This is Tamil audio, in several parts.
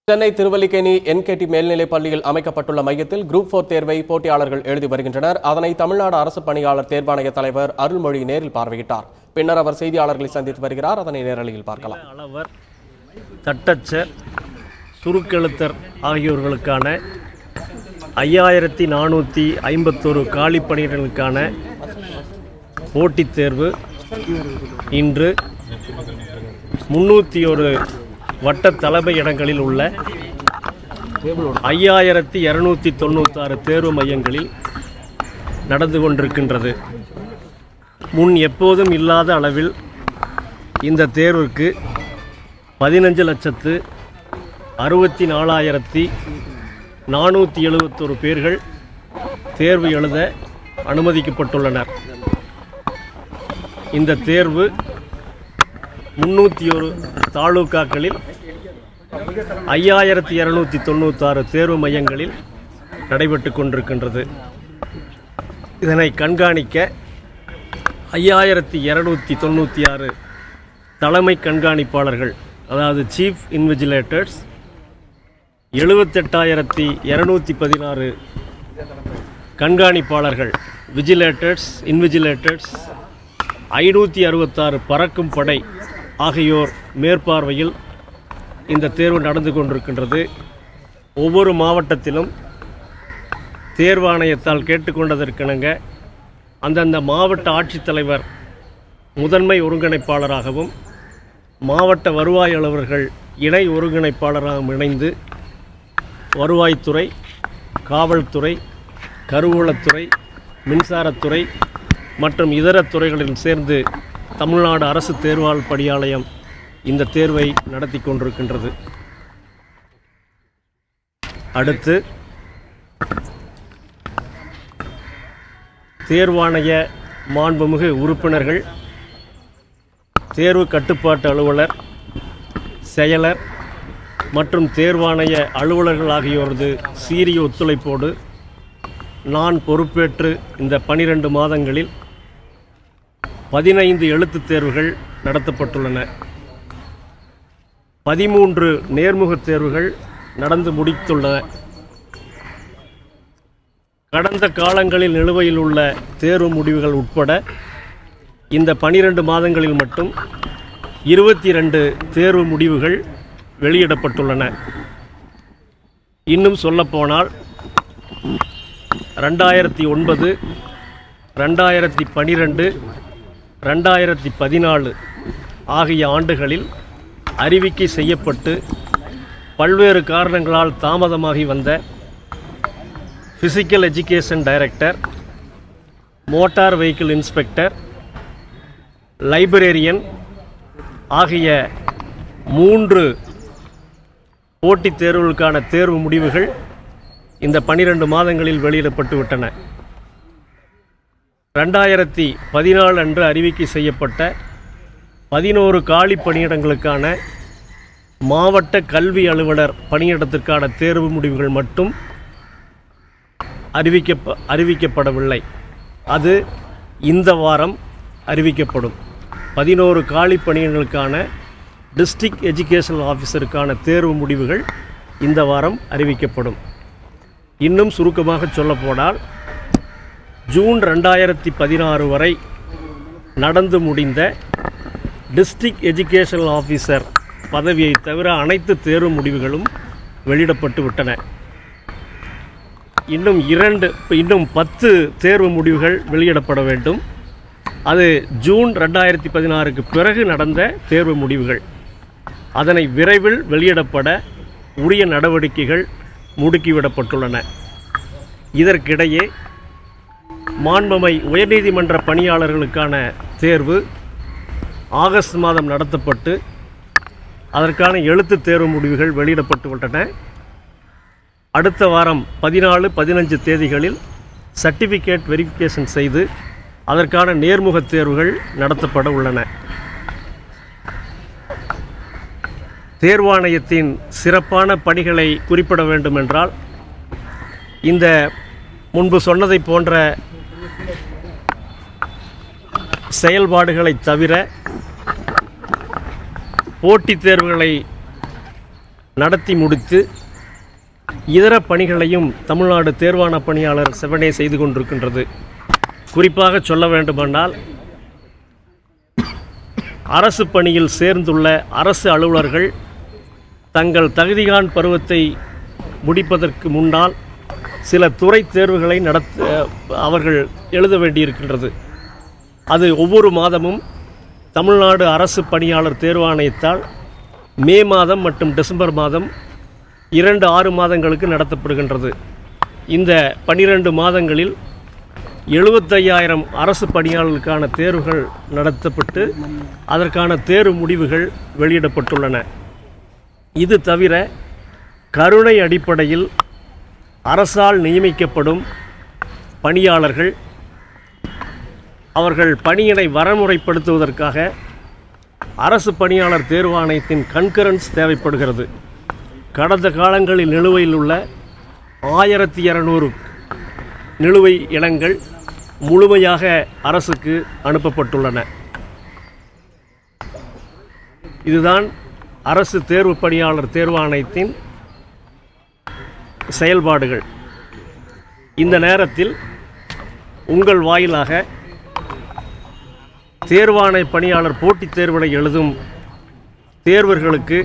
சென்னை திருவல்லிக்கேணி என்கேடி மேல்நிலைப் பள்ளியில் அமைக்கப்பட்டுள்ள மையத்தில் குரூப் 4 தேர்வை போட்டியாளர்கள் எழுதி வருகின்றனர். அதனை தமிழ்நாடு அரசு பணியாளர் தேர்வாணைய தலைவர் அருள்மொழி நேரில் பார்வையிட்டார். பின்னர் அவர் செய்தியாளர்களை சந்தித்து வருகிறார். அதனை நேரலையில் பார்க்கலாம். அளவர், தட்டச்சர், சுருக்கெழுத்தர் ஆகியோர்களுக்கான 5451 காலி பணியிடங்களுக்கான போட்டித் தேர்வு இன்று 301 வட்ட தலைமை இடங்களில் உள்ள 5296 தேர்வு மையங்களில் நடந்து கொண்டிருக்கின்றது. முன் எப்போதும் இல்லாத அளவில் இந்த தேர்வுக்கு 15,64,471 பேர்கள் தேர்வு எழுத அனுமதிக்கப்பட்டுள்ளனர். இந்த தேர்வு 301 தாலுகாக்களில் 5296 தேர்வு மையங்களில் நடைபெற்று கொண்டிருக்கின்றது. இதனை கண்காணிக்க 5296 தலைமை கண்காணிப்பாளர்கள், அதாவது சீஃப் இன்விஜிலேட்டர்ஸ், 78,216 கண்காணிப்பாளர்கள் விஜிலேட்டர்ஸ், இன்விஜிலேட்டர்ஸ், 566 பறக்கும் படை ஆகியோர் மேற்பார்வையில் இந்த தேர்வு நடந்து கொண்டிருக்கின்றது. ஒவ்வொரு மாவட்டத்திலும் தேர்வாணையத்தால் கேட்டுக்கொண்டதற்கிணங்க அந்தந்த மாவட்ட ஆட்சித்தலைவர் முதன்மை ஒருங்கிணைப்பாளராகவும் மாவட்ட வருவாய் அலுவலர்கள் இணை ஒருங்கிணைப்பாளராகவும் இணைந்து வருவாய்த்துறை, காவல்துறை, கருவூலத்துறை, மின்சாரத்துறை மற்றும் இதர துறைகளில் சேர்ந்து தமிழ்நாடு அரசு தேர்வாளர் பணியாலயம் இந்த தேர்வை நடத்தி கொண்டிருக்கின்றது. அடுத்து தேர்வாணைய மாண்புமிகு உறுப்பினர்கள், தேர்வு கட்டுப்பாட்டு அலுவலர், செயலர் மற்றும் தேர்வாணைய அலுவலர்கள் ஆகியோரது சீரிய ஒத்துழைப்போடு நான் பொறுப்பேற்று இந்த 12 மாதங்களில் 15 எழுத்துத் தேர்வுகள் நடத்தப்பட்டுள்ளன. 13 நேர்முகத் தேர்வுகள் நடந்து முடித்துள்ளன. கடந்த காலங்களில் நிலுவையில் உள்ள தேர்வு முடிவுகள் உட்பட இந்த 12 மாதங்களில் மட்டும் 22 தேர்வு முடிவுகள் வெளியிடப்பட்டுள்ளன. இன்னும் சொல்லப்போனால் 2009, 2012, 2014 ஆகிய ஆண்டுகளில் அறிவிக்கை செய்யப்பட்டு பல்வேறு காரணங்களால் தாமதமாகி வந்த physical education director, motor vehicle inspector, librarian ஆகிய 3 போட்டித் தேர்வுகளுக்கான தேர்வு முடிவுகள் இந்த 12 மாதங்களில் வெளியிடப்பட்டு விட்டன. 2014 அன்று அறிவிக்கை செய்யப்பட்ட 11 காலி பணியிடங்களுக்கான மாவட்ட கல்வி அலுவலர் பணியிடத்திற்கான தேர்வு முடிவுகள் மட்டும் அறிவிக்கப்படவில்லை. அது இந்த வாரம் அறிவிக்கப்படும். 11 காலி பணியிடங்களுக்கான டிஸ்ட்ரிக்ட் எஜுகேஷனல் ஆஃபீஸருக்கான தேர்வு முடிவுகள் இந்த வாரம் அறிவிக்கப்படும். இன்னும் சுருக்கமாக சொல்லப்போனால் ஜூன் 2016 வரை நடந்து முடிந்த டிஸ்ட்ரிக்ட் எஜுகேஷனல் ஆஃபீஸர் பதவியை தவிர அனைத்து தேர்வு முடிவுகளும் வெளியிடப்பட்டு விட்டன. இன்னும் 10 தேர்வு முடிவுகள் வெளியிடப்பட வேண்டும். அது ஜூன் 2016க்கு பிறகு நடந்த தேர்வு முடிவுகள். அதனை விரைவில் வெளியிடப்பட உரிய நடவடிக்கைகள் முடுக்கிவிடப்பட்டுள்ளன. இதற்கிடையே மாண்புமை உயர்நீதிமன்ற பணியாளர்களுக்கான தேர்வு ஆகஸ்ட் மாதம் நடத்தப்பட்டு அதற்கான எழுத்துத் தேர்வு முடிவுகள் வெளியிடப்பட்டு விட்டன. அடுத்த வாரம் 14, 15 தேதிகளில் சர்டிஃபிகேட் வெரிஃபிகேஷன் செய்து அதற்கான நேர்முகத் தேர்வுகள் நடத்தப்பட உள்ளன. தேர்வாணையத்தின் சிறப்பான பணிகளை குறிப்பிட வேண்டுமென்றால், இந்த முன்பு சொன்னதை போன்ற செயல்பாடுகளை தவிர போட்டித் தேர்வுகளை நடத்தி முடித்து இதர பணிகளையும் தமிழ்நாடு தேர்வாண பணியாளர் செவனே செய்து கொண்டிருக்கின்றது. குறிப்பாக சொல்ல வேண்டுமென்றால், அரசு பணியில் சேர்ந்துள்ள அரசு அலுவலர்கள் தங்கள் தகுதிகான் பருவத்தை முடிப்பதற்கு முன்னால் சில துறை தேர்வுகளை அவர்கள் எழுத வேண்டியிருக்கின்றது. அது ஒவ்வொரு மாதமும் தமிழ்நாடு அரசு பணியாளர் தேர்வாணையத்தால் மே மாதம் மற்றும் டிசம்பர் மாதம் 2 மாதங்களுக்கு நடத்தப்படுகின்றது. இந்த 12 மாதங்களில் 75,000 அரசு பணியாளர்களுக்கான தேர்வுகள் நடத்தப்பட்டு அதற்கான தேர்வு முடிவுகள் வெளியிடப்பட்டுள்ளன. இது தவிர கருணை அடிப்படையில் அரசால் நியமிக்கப்படும் பணியாளர்கள் அவர்கள் பணியினை வரமுறைப்படுத்துவதற்காக அரசு பணியாளர் தேர்வாணையத்தின் கன்கரன்ஸ் தேவைப்படுகிறது. கடந்த காலங்களில் நிலுவையில் உள்ள 1200 நிலுவை இடங்கள் முழுமையாக அரசுக்கு அனுப்பப்பட்டுள்ளன. இதுதான் அரசு தேர்வு பணியாளர் தேர்வாணையத்தின் செயல்பாடுகள். இந்த நேரத்தில் உங்கள் வாயிலாக தேர்வாணை பணியாளர் போட்டித் தேர்வினை எழுதும் தேர்வர்களுக்கு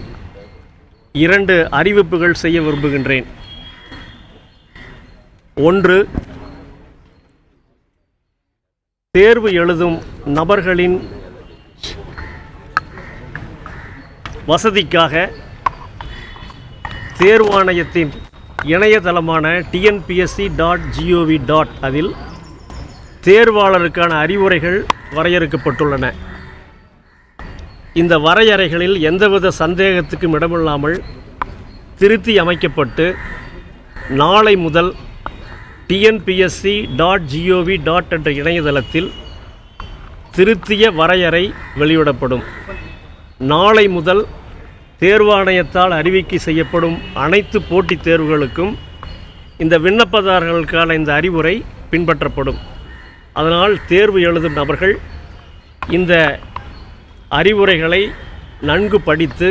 2 அறிவிப்புகள் செய்ய விரும்புகின்றேன். ஒன்று, தேர்வு எழுதும் நபர்களின் வசதிக்காக தேர்வாணையத்தின் இணையதளமான tnpsc.gov. அதில் தேர்வாளருக்கான அறிவுரைகள் வரையறுக்கப்பட்டுள்ளன. இந்த வரையறைகளில் எந்தவித சந்தேகத்துக்கும் இடமில்லாமல் திருத்தி அமைக்கப்பட்டு நாளை முதல் tnpsc.gov. என்ற இணையதளத்தில் திருத்திய வரையறை வெளியிடப்படும். நாளை முதல் தேர்வாணையத்தால் அறிவிக்கை செய்யப்படும் அனைத்து போட்டித் தேர்வுகளுக்கும் இந்த விண்ணப்பதாரர்களுக்கான இந்த அறிவுரை பின்பற்றப்படும். அதனால் தேர்வு எழுதும் நபர்கள் இந்த அறிவுரைகளை நன்கு படித்து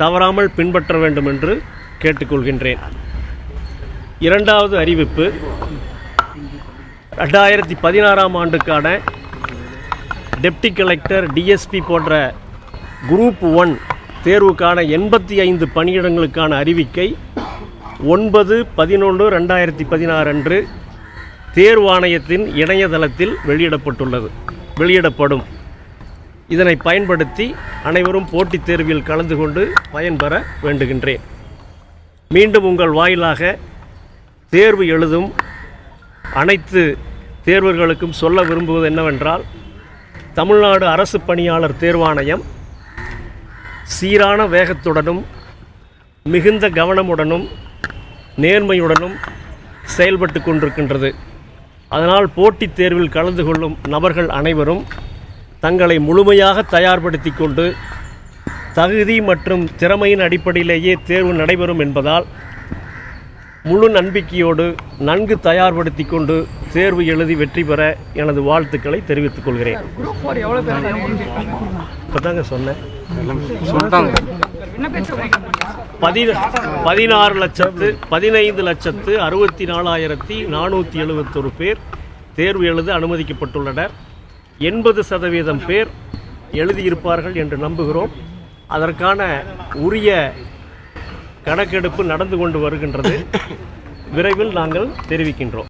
தவறாமல் பின்பற்ற வேண்டும் என்று கேட்டுக்கொள்கின்றேன். இரண்டாவது அறிவிப்பு, 2016 ஆண்டுக்கான டெப்டி கலெக்டர், டிஎஸ்பி போன்ற குரூப் 1 தேர்வுக்கான 85 பணியிடங்களுக்கான அறிவிக்கை 9/11/2016 அன்று தேர்வாணையத்தின் இணையதளத்தில் வெளியிடப்படும். இதனை பயன்படுத்தி அனைவரும் போட்டித் தேர்வில் கலந்து கொண்டு பயன்பெற வேண்டுகின்றேன். மீண்டும் உங்கள் வாயிலாக தேர்வு எழுதும் அனைத்து தேர்வர்களுக்கும் சொல்ல விரும்புவது என்னவென்றால், தமிழ்நாடு அரசு பணியாளர் தேர்வாணையம் சீரான வேகத்துடனும் மிகுந்த கவனமுடனும் நேர்மையுடனும் செயல்பட்டு கொண்டிருக்கின்றது. அதனால் போட்டித் தேர்வில் கலந்து கொள்ளும் நபர்கள் அனைவரும் தங்களை முழுமையாக தயார்படுத்தி கொண்டு தகுதி மற்றும் திறமையின் அடிப்படையிலேயே தேர்வு நடைபெறும் என்பதால் முழு நம்பிக்கையோடு நன்கு தயார்படுத்தி கொண்டு தேர்வு எழுதி வெற்றி பெற எனது வாழ்த்துக்களை தெரிவித்துக் கொள்கிறேன். இப்போதாங்க சொன்னேன். 15,64,471 பேர் தேர்வு எழுத அனுமதிக்கப்பட்டுள்ளனர். 80% பேர் எழுதியிருப்பார்கள் என்று நம்புகிறோம். அதற்கான உரிய கணக்கெடுப்பு நடந்து கொண்டு வருகின்றது. விரைவில் நாங்கள் தெரிவிக்கின்றோம்.